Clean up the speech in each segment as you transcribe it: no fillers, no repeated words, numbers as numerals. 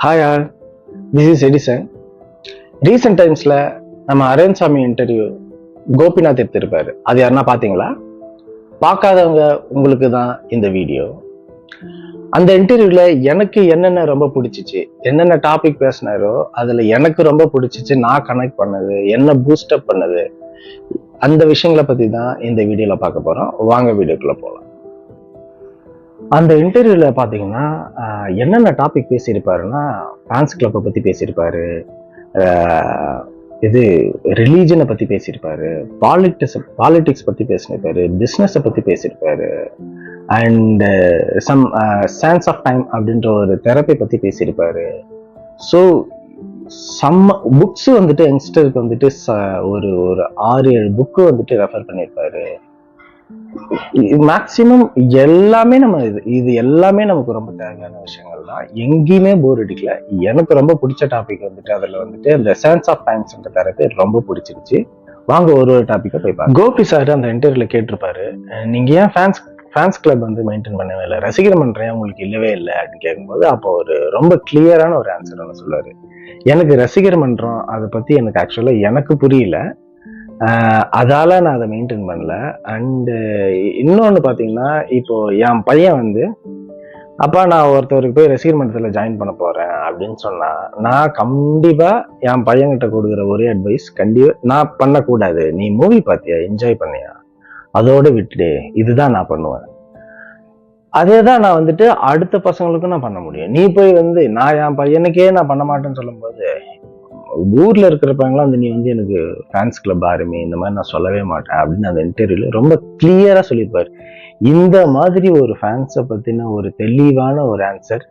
Hi all, this is Edison. Recent டைம்ஸில் நம்ம அரேன்சாமி interview Gopinath எடுத்திருப்பாரு. அது யாருன்னா பார்த்தீங்களா? பார்க்காதவங்க உங்களுக்கு தான் இந்த வீடியோ. அந்த இன்டர்வியூவில் எனக்கு என்னென்ன ரொம்ப பிடிச்சிச்சு, என்னென்ன டாபிக் பேசினாரோ அதில் எனக்கு ரொம்ப பிடிச்சிச்சு, நான் கனெக்ட் பண்ணது, என்ன பூஸ்டப் பண்ணது, அந்த விஷயங்களை பற்றி தான் இந்த வீடியோவில் பார்க்க போகிறோம். வாங்க வீடியோக்குள்ளே போகலாம். அந்த இன்டர்வியூல பாத்தீங்கன்னா என்னென்ன டாபிக் பேசியிருப்பாருன்னா, ஃபேன்ஸ் கிளப்பை பத்தி பேசியிருப்பாரு, இது ரிலீஜனை பத்தி பேசியிருப்பாரு, பாலிடிக்ஸ் பத்தி பேசியிருப்பாரு, பிஸ்னஸை பத்தி பேசியிருப்பாரு, and some sense of time அப்படின்ற ஒரு தெரப்பி பத்தி பேசியிருப்பாரு. ஸோ சம்ம புக்ஸ் வந்துட்டு யங்ஸ்டருக்கு வந்துட்டு ஒரு ஒரு 6-7 புக்கு வந்துட்டு ரெஃபர் பண்ணியிருப்பாரு. மேக்சிமம் எல்லாமே நம்ம இது எல்லாமே நமக்கு ரொம்ப தேவையான விஷயங்கள் தான். எங்கேயுமே போர் அடிக்கல. எனக்கு ரொம்ப பிடிச்ச டாபிக் வந்துட்டு அதுல வந்துட்டு அந்த சென்ஸ் ஆஃப் டைம்ஸ் தரது ரொம்ப பிடிச்சிருச்சு. வாங்க ஒரு டாபிக்கை போய் பாருங்க. கோபி சார் அந்த இன்டர்வியூல கேட்டிருப்பாரு, நீங்க ஏன் ஃபேன்ஸ் கிளப் வந்து மெயின்டைன் பண்ணவே இல்லை, ரசிகர் மன்றம் உங்களுக்கு இல்லவே இல்லை அப்படின்னு கேட்கும்போது அப்போ ஒரு ரொம்ப கிளியரான ஒரு ஆன்சர் ஒன்று சொல்லுவாரு. எனக்கு ரசிகர் மன்றம் அதை பத்தி எனக்கு ஆக்சுவலா எனக்கு புரியல, அதால நான் அதை மெயின்டைன் பண்ணல. அண்டு இன்னொன்று பார்த்தீங்கன்னா, இப்போ என் பையன் வந்து அப்பா நான் ஒருத்தருக்கு போய் ரசிகர் மன்றத்தில் ஜாயின் பண்ண போறேன் அப்படின்னு சொன்னா, நான் கண்டிப்பா என் பையன்கிட்ட கொடுக்குற ஒரே அட்வைஸ், கண்டிப்பா நான் பண்ணக்கூடாது. நீ மூவி பார்த்தியா, என்ஜாய் பண்ணியா, அதோட விட்டுடு, இதுதான் நான் பண்ணுவேன். அதே தான் நான் வந்துட்டு அடுத்த பசங்களுக்கும் நான் பண்ண முடியும். நீ போய் வந்து நான் என் பையனுக்கே நான் பண்ண மாட்டேன்னு சொல்லும் போது, ஊர்ல இருக்கிறப்பங்களாம் வந்து நீ வந்து எனக்கு ஃபேன்ஸ் கிளப் ஆரம்பி, இந்த மாதிரி நான் சொல்லவே மாட்டேன் அப்படின்னு அந்த இன்டர்வியூல ரொம்ப கிளியரா சொல்லியிருப்பாரு. இந்த மாதிரி ஒரு ஃபேன்ஸை பத்தின ஒரு தெளிவான ஒரு ஆன்சர்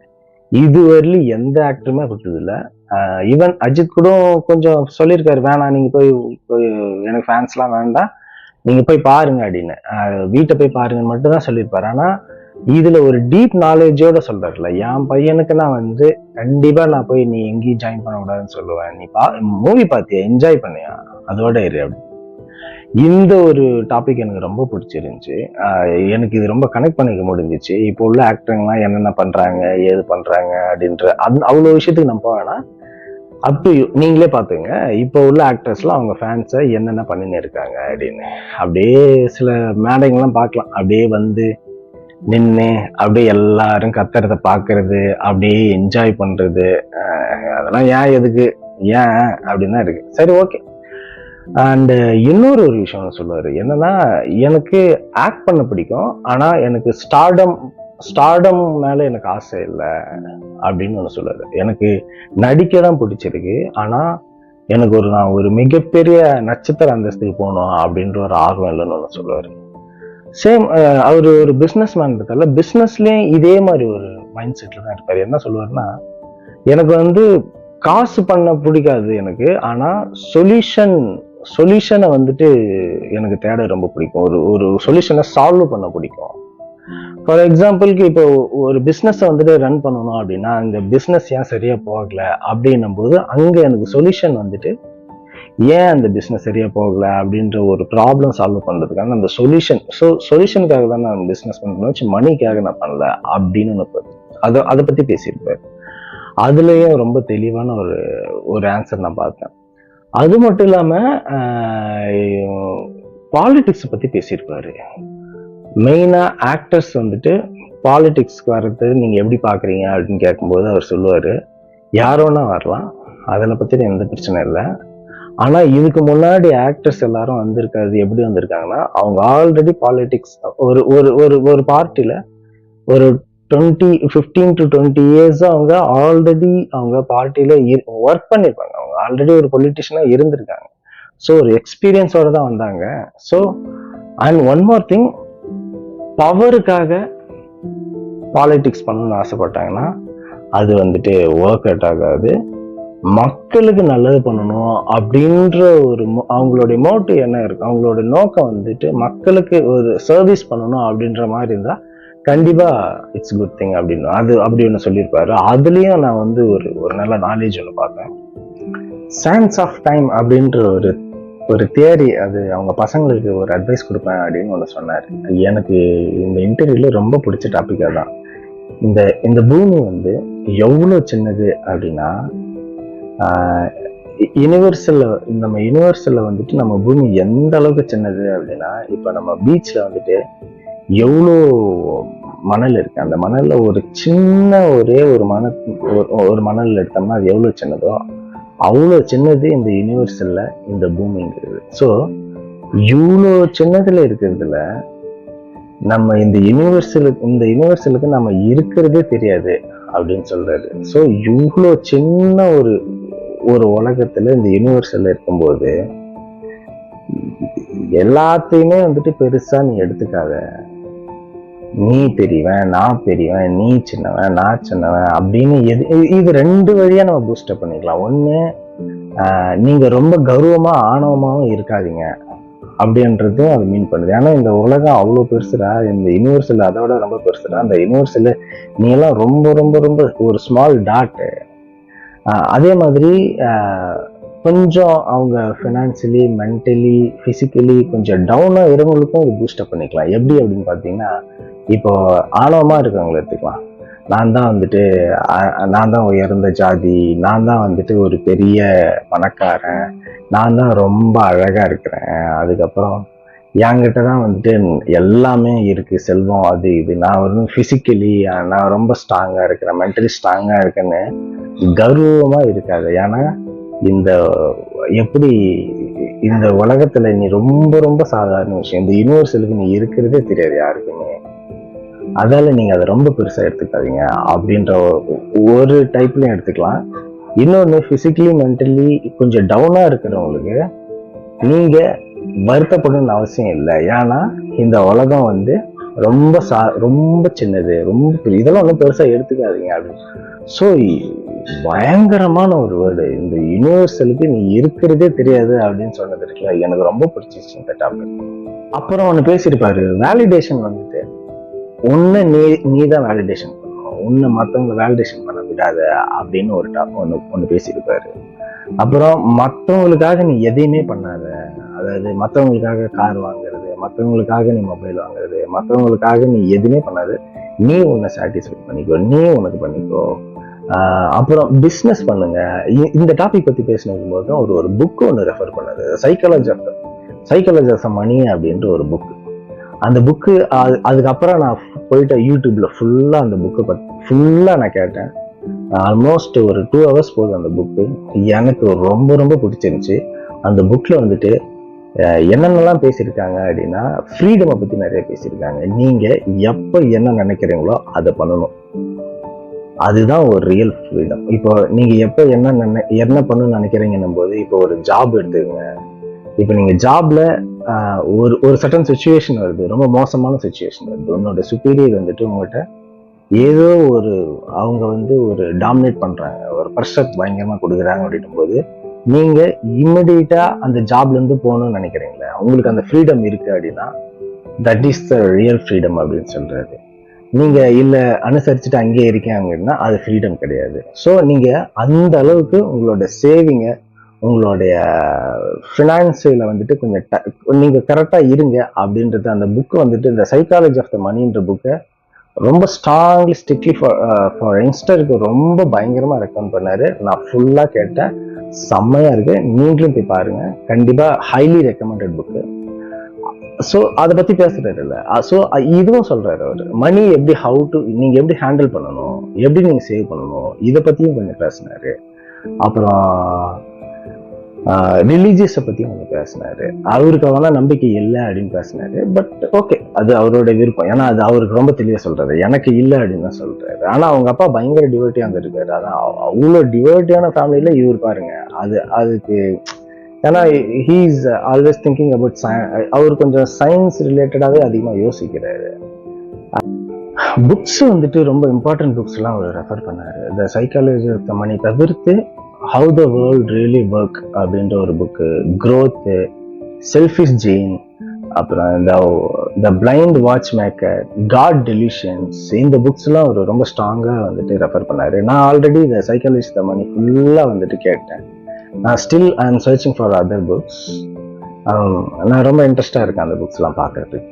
இதுவரையிலும் எந்த ஆக்டருமே கொடுத்தது இல்லை. ஈவன் அஜித் கூட கொஞ்சம் சொல்லியிருக்காரு, வேணாம் நீங்க போய் எனக்கு ஃபேன்ஸ்லாம் வேண்டாம், நீங்க போய் பாருங்க அப்படின்னு, வீட்டை போய் பாருங்கன்னு மட்டும் தான் சொல்லியிருப்பாரு. ஆனா இதுல ஒரு டீப் நாலேஜோட சொல்றாருல, என் பையனுக்கு நான் வந்து கண்டிப்பா நான் போய் நீ எங்கேயும் ஜாயின் பண்ணக்கூடாதுன்னு சொல்லுவேன். நீ மூவி பார்த்தியா, என்ஜாய் பண்ணியா, அதோட இரு அப்படி. இந்த ஒரு டாபிக் எனக்கு ரொம்ப பிடிச்சிருந்துச்சு. எனக்கு இது ரொம்ப கனெக்ட் பண்ணிக்க முடிஞ்சிச்சு. இப்போ உள்ள ஆக்டருங்கெல்லாம் என்னென்ன பண்றாங்க, ஏது பண்றாங்க அப்படின்ற அவ்வளவு விஷயத்துக்கு நம்ம போவேன்னா, அப்படி நீங்களே பாத்துங்க. இப்போ உள்ள ஆக்டர்ஸ்லாம் அவங்க ஃபேன்ஸை என்னென்ன பண்ணின்னு இருக்காங்க அப்படின்னு அப்படியே சில மேடைங்கெல்லாம் பார்க்கலாம். அப்படியே வந்து நின்று அப்படியே எல்லாரும் கத்துறத பாக்குறது, அப்படியே என்ஜாய் பண்றது, அதெல்லாம் ஏன் எதுக்கு, ஏன் அப்படின்னு தான் இருக்கு. சரி, ஓகே. அண்ட் இன்னொரு ஒரு விஷயம் சொல்லுவாரு, என்னன்னா எனக்கு ஆக்ட் பண்ண பிடிக்கும், ஆனா எனக்கு ஸ்டார்டம் மேல எனக்கு ஆசை இல்லை அப்படின்னு ஒன்று சொல்லுவாரு. எனக்கு நடிக்க தான் பிடிச்சிருக்கு, ஆனா எனக்கு நான் ஒரு மிகப்பெரிய நட்சத்திர அந்தஸ்துக்கு போகணும் அப்படின்ற ஒரு ஆர்வம் இல்லைன்னு ஒன்று சொல்லுவாரு. சேம் அவர் ஒரு பிஸ்னஸ் மேன்றதால பிஸ்னஸ்லயும் இதே மாதிரி ஒரு மைண்ட் செட்ல தான் இருப்பாரு. என்ன சொல்லுவாருன்னா, எனக்கு வந்து காசு பண்ண பிடிக்காது எனக்கு, ஆனா சொல்யூஷனை வந்துட்டு எனக்கு தேட ரொம்ப பிடிக்கும். ஒரு சொல்யூஷனை சால்வ் பண்ண பிடிக்கும். ஃபார் எக்ஸாம்பிளுக்கு இப்போ ஒரு பிஸ்னஸ் வந்துட்டு ரன் பண்ணணும் அப்படின்னா, அந்த பிஸ்னஸ் ஏன் சரியா போகல அப்படின்னும் போது அங்க எனக்கு சொல்யூஷன் வந்துட்டு ஏன் அந்த பிஸ்னஸ் சரியா போகல அப்படின்ற ஒரு ப்ராப்ளம் சால்வ் பண்றதுக்காக அந்த சொல்யூஷனுக்காக தான் நான் பிஸ்னஸ் பண்ணணும், மணிக்காக நான் பண்ணல அப்படின்னு அதை பத்தி பேசியிருப்பாரு. அதுலயும் ரொம்ப தெளிவான ஒரு ஆன்சர் நான் பார்த்தேன். அது மட்டும் இல்லாம பாலிடிக்ஸ் பத்தி பேசியிருப்பாரு. மெயினா ஆக்டர்ஸ் வந்துட்டு பாலிடிக்ஸ்க்கு வர்றது நீங்க எப்படி பாக்குறீங்க அப்படின்னு கேட்கும்போது அவர் சொல்லுவாரு, யாரோன்னா வரலாம், அதில் பத்தி எந்த பிரச்சனை இல்லை, ஆனா இதுக்கு முன்னாடி ஆக்டர்ஸ் எல்லாரும் வந்திருக்காது, எப்படி வந்திருக்காங்கன்னா அவங்க ஆல்ரெடி பாலிடிக்ஸ் ஒரு ஒரு ஒரு ஒரு பார்ட்டில ஒரு 15 to 20 years அவங்க ஆல்ரெடி அவங்க பார்ட்டில ஒர்க் பண்ணிருப்பாங்க. அவங்க ஆல்ரெடி ஒரு பொலிட்டிஷியனா இருந்திருக்காங்க. ஸோ ஒரு எக்ஸ்பீரியன்ஸோட தான் வந்தாங்க. So and one more thing, பவருக்காக பாலிடிக்ஸ் பண்ணணும்னு ஆசைப்பட்டாங்கன்னா அது வந்துட்டு ஒர்க் அவுட் ஆகாது. மக்களுக்கு நல்லது பண்ணணும் அப்படின்ற ஒரு அவங்களுடைய மோட்டிவ் என்ன இருக்கு, அவங்களோட நோக்கம் வந்துட்டு மக்களுக்கு ஒரு சர்வீஸ் பண்ணணும் அப்படின்ற மாதிரி இருந்தா கண்டிப்பா இட்ஸ் குட் திங் அப்படின்னு அப்படி ஒன்று சொல்லியிருப்பாரு. அதுலயும் நான் வந்து ஒரு நல்ல நாலேஜ் ஒன்று பார்த்தேன். சென்ஸ் ஆஃப் டைம் அப்படின்ற ஒரு தியரி, அது அவங்க பசங்களுக்கு ஒரு அட்வைஸ் கொடுப்பேன் அப்படின்னு ஒன்று சொன்னார். எனக்கு இந்த இன்டர்வியூல ரொம்ப பிடிச்ச டாபிக்காக தான். இந்த இந்த பூமி வந்து எவ்வளவு சின்னது அப்படின்னா, யூனிவர்சல்ல நம்ம யூனிவர்சல்ல வந்துட்டு நம்ம பூமி எந்த அளவுக்கு சின்னது அப்படின்னா, இப்ப நம்ம பீச்ல வந்துட்டு எவ்வளோ மணல் இருக்கு. அந்த மணல்ல ஒரு சின்ன ஒரே ஒரு மணல் எடுத்தோம்னா அது எவ்வளவு சின்னதோ அவ்வளோ சின்னது இந்த யூனிவர்சல்ல இந்த பூமிங்கிறது. ஸோ இவ்வளோ சின்னதுல இருக்கிறதுல நம்ம இந்த யூனிவர்சலுக்கு நம்ம இருக்கிறதே தெரியாது அப்படின்னு சொல்றாரு. ஸோ இவ்வளோ சின்ன ஒரு உலகத்துல இந்த யூனிவர்சல்ல இருக்கும்போது எல்லாத்தையுமே வந்துட்டு பெருசா நீ எடுத்துக்காத. நீ பெரியவன், நான் பெரியவன், நீ சின்னவன், நான் சின்னவன் அப்படின்னு இது ரெண்டு வழியா நம்ம பூஸ்டப் பண்ணிக்கலாம். ஒண்ணு, நீங்க ரொம்ப கௌரவமா ஆணவமாவும் இருக்காதீங்க அப்படின்றதும் அது மீன் பண்ணுது. ஏன்னா இந்த உலகம் அவ்வளவு பெருசுடா, இந்த யூனிவர்சல் அதோட ரொம்ப பெருசுடா. அந்த யூனிவர்சல் நீ எல்லாம் ரொம்ப ரொம்ப ரொம்ப ஒரு ஸ்மால் டாட். அதே மாதிரி கொஞ்சம் அவங்க ஃபினான்சியலி, மென்டலி, பிசிக்கலி கொஞ்சம் டவுனா இருவங்களுக்கும் இது பூஸ்டப் பண்ணிக்கலாம். எப்படி அப்படின்னு பாத்தீங்கன்னா, இப்போ ஆணவமா இருக்கவங்களை எடுத்துக்கலாம். நான் தான் உயர்ந்த ஜாதி, நான் தான் வந்துட்டு ஒரு பெரிய பணக்காரன், நான் தான் ரொம்ப அழகா இருக்கிறேன், அதுக்கப்புறம் என்கிட்ட தான் வந்துட்டு எல்லாமே இருக்கு, செல்வம் அது இது, நான் வந்து பிசிக்கலி நான் ரொம்ப ஸ்ட்ராங்கா இருக்கிறேன், மென்டலி ஸ்ட்ராங்கா இருக்கேன்னு கௌரவமா இருக்காது. ஏன்னா இந்த எப்படி இந்த உலகத்துல நீ ரொம்ப ரொம்ப சாதாரண விஷயம், இந்த யூனிவர்சலுக்கு நீ இருக்கிறதே தெரியாது யாருக்குமே, அதால நீங்க அதை ரொம்ப பெருசா எடுத்துக்காதீங்க அப்படின்ற ஒரு டைப்லயும் எடுத்துக்கலாம். இன்னொன்னு, பிசிக்கலி மென்டலி கொஞ்சம் டவுனா இருக்கிறவங்களுக்கு நீங்க வருத்தப்படணும்னு அவசியம் இல்லை. ஏன்னா இந்த உலகம் வந்து ரொம்ப சின்னது, ரொம்ப இதெல்லாம் ஒன்றும் பெருசா எடுத்துக்காதீங்க அப்படின்னு. ஸோ பயங்கரமான ஒரு வேர்டு, இந்த யூனிவர்சலுக்கு நீ இருக்கிறதே தெரியாது அப்படின்னு சொன்னது இருக்குல்ல, எனக்கு ரொம்ப பிடிச்சிருச்சு இந்த டாபிக். அப்புறம் ஒன்று பேசியிருப்பாரு, வேலிடேஷன் வந்துட்டு ஒன்னு நீ தான் வேலிடேஷன் பண்ணணும், ஒன்னு மற்றவங்களை வேலிடேஷன் பண்ண விடாத அப்படின்னு ஒரு ஒன்று பேசியிருப்பாரு. அப்புறம் மற்றவங்களுக்காக நீ எதையுமே பண்ணாத, அதாவது மற்றவங்களுக்காக கார் வாங்குறது, மற்றவங்களுக்காக நீ மொபைல் வாங்குறது, மற்றவங்களுக்காக நீ எதுவுமே பண்ணாது, நீ உன்னை சாட்டிஸ்ஃபை பண்ணிக்கோ, நீ உனக்கு பண்ணிக்கோ. அப்புறம் பிஸ்னஸ் பண்ணுங்க. இந்த டாபிக் பத்தி பேசினது போது ஒரு புக் ஒன்று ரெஃபர் பண்ணது, சைக்காலஜி ஆஃப் மணி அப்படின்ற ஒரு புக். அந்த புக்கு அதுக்கப்புறம் நான் போயிட்டு யூடியூப்ல ஃபுல்லா அந்த புக்கு ஃபுல்லா நான் கேட்டேன். ஆல்மோஸ்ட் ஒரு 2 hours போகுது அந்த புக்கு. எனக்கு ரொம்ப ரொம்ப பிடிச்சிருந்துச்சு. அந்த புக்ல வந்துட்டு என்னென்னலாம் பேசியிருக்காங்க அப்படின்னா, ஃப்ரீடமை பத்தி நிறைய பேசியிருக்காங்க. நீங்க எப்ப என்ன நினைக்கிறீங்களோ அதை பண்ணணும், அதுதான் ஒரு ரியல் ஃப்ரீடம். இப்போ நீங்க எப்ப என்ன பண்ணணும்னு நினைக்கிறீங்கன்னும் போது, இப்போ ஒரு ஜாப் எடுத்துக்கங்க. இப்போ நீங்க ஜாப்ல ஒரு சட்டன் சுச்சுவேஷன் வருது, ரொம்ப மோசமான சுச்சுவேஷன் வருது, உன்னோட சுப்பீரியர் வந்துட்டு உங்கள்கிட்ட ஏதோ அவங்க வந்து ஒரு டாமினேட் பண்றாங்க, ஒரு ப்ரெஷர் பயங்கரமா கொடுக்குறாங்க அப்படின்னும் போது, நீங்க இம்மிடியட்டா அந்த ஜாப்ல இருந்து போகணும்னு நினைக்கிறீங்களா, உங்களுக்கு அந்த ஃப்ரீடம் இருக்கு அப்படின்னா, that is the real freedom அப்படின்னு சொல்றாரு. நீங்க இல்ல அனுசரிச்சுட்டு அங்கேயே இருக்கேன் அப்படின்னா அது ஃப்ரீடம் கிடையாது. ஸோ நீங்க அந்த அளவுக்கு உங்களோட சேவிங்க, உங்களுடைய ஃபினான்ஸில் வந்துட்டு கொஞ்சம் நீங்க கரெக்டா இருங்க அப்படின்றது அந்த புக்கு வந்துட்டு, இந்த சைக்காலஜி ஆஃப் த மணின்ற புக்கை ரொம்ப ஸ்ட்ராங்லி ஸ்ட்ரிக்ட்லி ஃபார் யங்ஸ்டருக்கு ரொம்ப பயங்கரமா ரெக்கமெண்ட் பண்ணாரு. நான் ஃபுல்லா கேட்டேன், செம்மையா இருக்கு, நீங்களும் போய் பாருங்க, கண்டிப்பா ஹைலி ரெக்கமெண்டட் புக்கு. ஸோ அதை பத்தி பேசுறாரு இல்ல, ஸோ இதுவும் சொல்றாரு அவரு, மணி எப்படி நீங்க எப்படி ஹேண்டில் பண்ணணும், எப்படி நீங்க சேவ் பண்ணணும், இதை பத்தியும் கொஞ்சம் பேசினாரு. அப்புறம் ரிலீஜியஸை பத்தி கொஞ்சம் பேசினாரு. அவருக்கு அவனா நம்பிக்கை இல்லை அப்படின்னு பேசினாரு. பட் ஓகே, அது அவரோட விருப்பம். ஏன்னா அது அவருக்கு ரொம்ப தெளிவா சொல்றாரு, எனக்கு இல்லை அப்படின்னு தான் சொல்றாரு. ஆனா அவங்க அப்பா பயங்கர டிவோட்டியா இருந்திருக்காரு. அதான் அவ்வளோ டிவோட்டியான ஃபேமிலியில இவர் பாருங்க. அதுக்கு ஏன்னா he is always thinking about அவர் கொஞ்சம் சயின்ஸ் ரிலேட்டடாவே அதிகமா யோசிக்கிறாரு. புக்ஸ் வந்துட்டு ரொம்ப இம்பார்ட்டன்ட் புக்ஸ் எல்லாம் அவர் ரெஃபர் பண்ணாரு. இந்த சைக்காலஜி ஆஃப் த மணி தவிர்த்து how the world really work அப்படின்ற ஒரு புக்கு, growth, செல்ஃபிஷ் ஜீன், அப்புறம் இந்த blind watchmaker, God delusions, இந்த புக்ஸ் எல்லாம் அவர் ரொம்ப ஸ்ட்ராங்கா வந்துட்டு ரெஃபர் பண்ணாரு. நான் ஆல்ரெடி இந்த சைக்காலஜி ஆஃப் த மணி ஃபுல்லா வந்துட்டு கேட்டேன். நான் still I am searching for other books. நான் ரொம்ப இன்ட்ரெஸ்டா இருக்கேன் அந்த புக்ஸ் எல்லாம் பார்க்கறதுக்கு.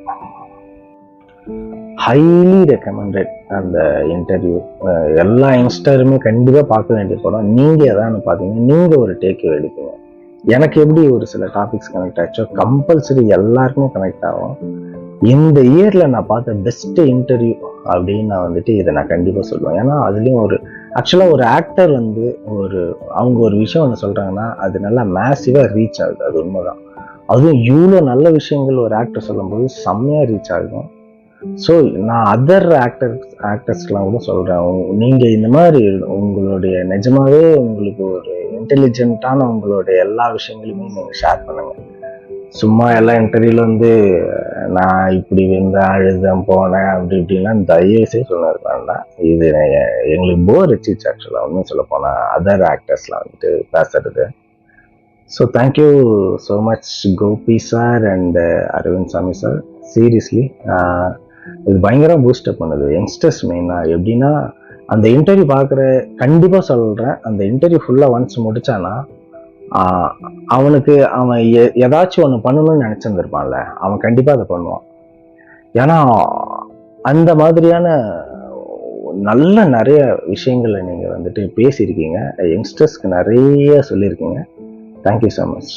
ஹைலி ரெக்கமெண்டட் அந்த இன்டர்வியூ. எல்லா யங்ஸ்டருமே கண்டிப்பாக பார்க்க வேண்டிய படம். நீங்கள் எதான்னு பார்த்தீங்கன்னா நீங்கள் ஒரு டேக் எடுப்பீங்க. எனக்கு எப்படி ஒரு சில டாபிக்ஸ் கனெக்ட் ஆச்சோ கம்பல்சரி எல்லாருக்குமே கனெக்ட் ஆகும். இந்த இயரில் நான் பார்த்த பெஸ்ட் இன்டர்வியூ அப்படின்னு நான் வந்துட்டு இதை நான் கண்டிப்பாக சொல்லுவேன். ஏன்னா அதுலேயும் ஆக்சுவலாக ஒரு ஆக்டர் வந்து அவங்க ஒரு விஷயம் ஒன்று சொல்கிறாங்கன்னா அது நல்லா மேசிவாக ரீச் ஆகுது. அது உண்மைதான். அதுவும் இவ்வளோ நல்ல விஷயங்கள் ஒரு ஆக்டர் சொல்லும்போது செம்மையாக ரீச் ஆகும். ஸோ நான் அதர் ஆக்டர்ஸ்லாம் கூட சொல்கிறேன், நீங்கள் இந்த மாதிரி உங்களுடைய நிஜமாவே உங்களுக்கு ஒரு இன்டெலிஜென்ட்டான உங்களுடைய எல்லா விஷயங்களுமே நீங்கள் ஷேர் பண்ணுங்கள். சும்மா எல்லா இன்டர்வியூல வந்து நான் இப்படி வந்தேன், அழுதேன், போனேன் அப்படி இப்படின்லாம் தயவுசெய்து சொன்னாருக்காண்டா. இது எங்களுக்கு போர் அடிச்சிச்சு ஆக்சுவலாக. ஒன்றும் சொல்ல போனால் அதர் ஆக்டர்ஸ்லாம் வந்துட்டு பேசுறது. So thank you so much Gopi sir and Arvind Swamy sir. Seriously இது பயங்கரம் பூஸ்டப் பண்ணுது யங்ஸ்டர்ஸ் மெயினாக. எப்படின்னா அந்த இன்டர்வியூ பார்க்குற கண்டிப்பாக சொல்கிறேன், அந்த இன்டர்வியூ ஃபுல்லாக ஒன்ஸ் முடிச்சானா அவனுக்கு அவன் ஏதாச்சும் ஒன்று பண்ணணும்னு நினச்சிருந்துருப்பான்ல, அவன் கண்டிப்பாக அதை பண்ணுவான். ஏன்னா அந்த மாதிரியான நல்ல நிறைய விஷயங்களை நீங்கள் வந்துட்டு பேசியிருக்கீங்க, யங்ஸ்டர்ஸ்க்கு நிறைய சொல்லியிருக்கீங்க. Thank you so much.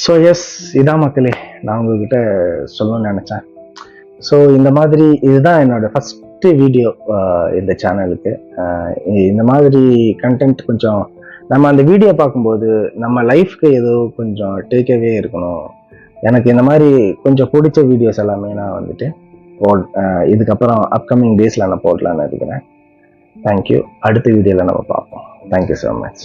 So yes, இதான் மக்களே நான் உங்ககிட்ட சொல்லணும்னு நினச்சேன். ஸோ இந்த மாதிரி இதுதான் என்னோட ஃபஸ்ட்டு வீடியோ இந்த சேனலுக்கு. இந்த மாதிரி கண்டென்ட் கொஞ்சம் நம்ம அந்த வீடியோ பார்க்கும்போது நம்ம லைஃப்க்கு ஏதோ கொஞ்சம் டேக்அவே இருக்கணும். எனக்கு இந்த மாதிரி கொஞ்சம் பிடிச்ச வீடியோஸ் எல்லாமே நான் வந்துட்டு இதுக்கப்புறம் அப்கமிங் டேஸில் நான் போடலான்னு இருக்கிறேன். தேங்க்யூ. அடுத்த வீடியோவில் நம்ம பார்ப்போம். Thank you so much.